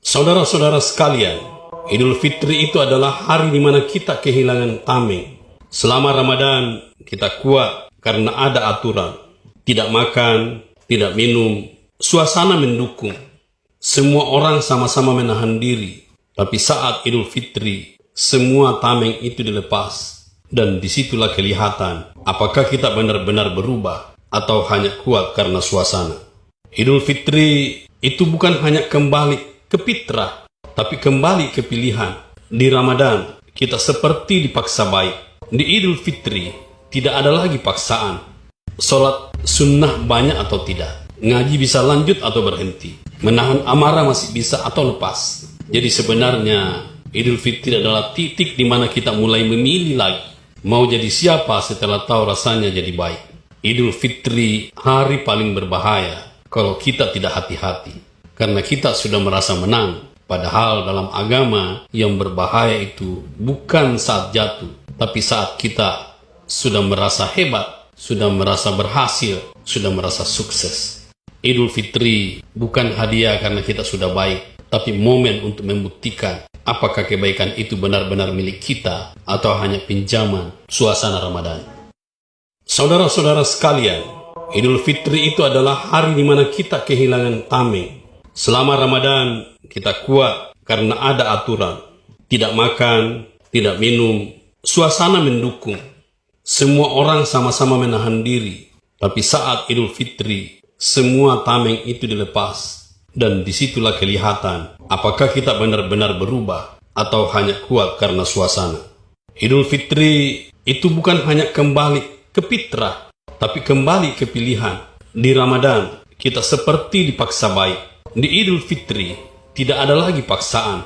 Saudara-saudara sekalian, Idul Fitri itu adalah hari di mana kita kehilangan tameng. Selama Ramadan, kita kuat karena ada aturan. Tidak makan, tidak minum, suasana mendukung. Semua orang sama-sama menahan diri. Tapi saat Idul Fitri, semua tameng itu dilepas. Dan disitulah kelihatan apakah kita benar-benar berubah atau hanya kuat karena suasana. Idul Fitri itu bukan hanya kembali ke fitrah, tapi kembali ke pilihan. Di Ramadan, kita seperti dipaksa baik. Di Idul Fitri, tidak ada lagi paksaan. Sholat sunnah banyak atau tidak. Ngaji bisa lanjut atau berhenti. Menahan amarah masih bisa atau lepas. Jadi sebenarnya, Idul Fitri adalah titik di mana kita mulai memilih lagi. Mau jadi siapa setelah tahu rasanya jadi baik. Idul Fitri hari paling berbahaya kalau kita tidak hati-hati. Karena kita sudah merasa menang. Padahal dalam agama yang berbahaya itu bukan saat jatuh. Tapi saat kita sudah merasa hebat, sudah merasa berhasil, sudah merasa sukses. Idul Fitri bukan hadiah karena kita sudah baik. Tapi momen untuk membuktikan apakah kebaikan itu benar-benar milik kita atau hanya pinjaman suasana Ramadan. Saudara-saudara sekalian, Idul Fitri itu adalah hari di mana kita kehilangan tameng. Selama Ramadan, kita kuat karena ada aturan. Tidak makan, tidak minum, suasana mendukung. Semua orang sama-sama menahan diri. Tapi saat Idul Fitri, semua tameng itu dilepas. Dan disitulah kelihatan apakah kita benar-benar berubah atau hanya kuat karena suasana. Idul Fitri itu bukan hanya kembali ke fitrah, tapi kembali ke pilihan. Di Ramadan, kita seperti dipaksa baik. Di Idul Fitri, tidak ada lagi paksaan.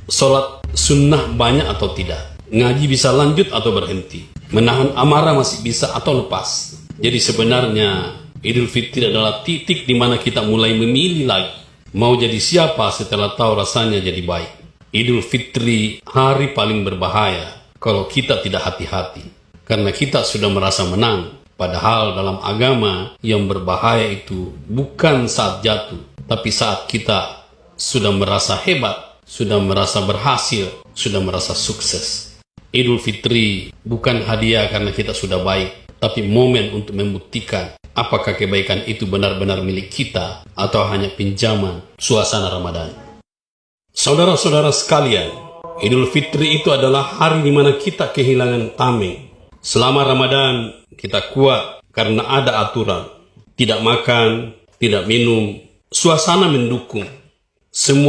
Sholat sunnah banyak atau tidak. Ngaji bisa lanjut atau berhenti. Menahan amarah masih bisa atau lepas. Jadi sebenarnya, Idul Fitri adalah titik di mana kita mulai memilih lagi. Mau jadi siapa setelah tahu rasanya jadi baik. Idul Fitri hari paling berbahaya kalau kita tidak hati-hati. Karena kita sudah merasa menang. Padahal dalam agama yang berbahaya itu bukan saat jatuh. Tapi saat kita sudah merasa hebat, sudah merasa berhasil, sudah merasa sukses. Idul Fitri bukan hadiah karena kita sudah baik. Tapi momen untuk membuktikan apakah kebaikan itu benar-benar milik kita atau hanya pinjaman suasana Ramadan. Saudara-saudara sekalian, Idul Fitri itu adalah hari di mana kita kehilangan tameng. Selama Ramadan, kita kuat karena ada aturan. Tidak makan, tidak minum, suasana mendukung. Semua